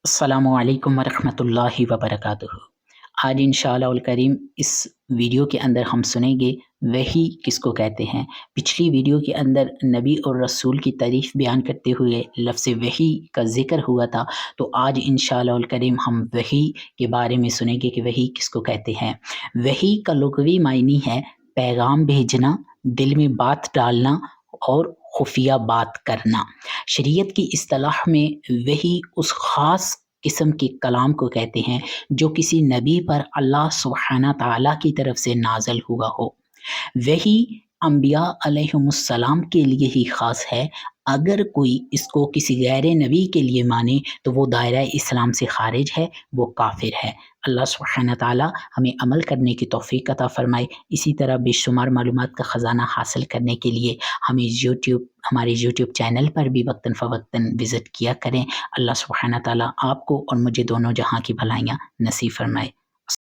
अस्सलामु अलैकुम वरहमतुल्लाहि वबरकातुहू। आज इंशाअल्लाहुल करीम इस वीडियो के अंदर हम सुनेंगे वही किसको कहते हैं। पिछली वीडियो के अंदर नबी और रसूल की तारीफ़ बयान करते हुए लफ्ज़ वही का ज़िक्र हुआ था, तो आज इंशाअल्लाहुल करीम हम वही के बारे में सुनेंगे कि वही किसको कहते हैं। वही का लुग़वी मायनी है पैगाम भेजना, दिल में बात डालना और खुफिया बात करना। शरीयत की इस्तिलाह में वही उस ख़ास किस्म के कलाम को कहते हैं जो किसी नबी पर अल्लाह सुब्हाना ताला की तरफ से नाज़िल हुआ हो। वही अंबिया अलैहिमुस्सलाम के लिए ही ख़ास है। अगर कोई इसको किसी गैर नबी के लिए माने तो वो दायरा इस्लाम से ख़ारिज है, वो काफ़िर है। अल्लाह सुब्हाना ताला हमें अमल करने की तौफ़ीक़ अता फ़रमाए। इसी तरह बेशुमार मालूमात का ख़ज़ाना हासिल करने के लिए हमारे यूट्यूब चैनल पर भी वक्तन फ़वक्तन विज़िट किया करें। अल्लाह सुब्हाना ताला आपको और मुझे दोनों जहां की भलाइयाँ नसीब फ़रमाए।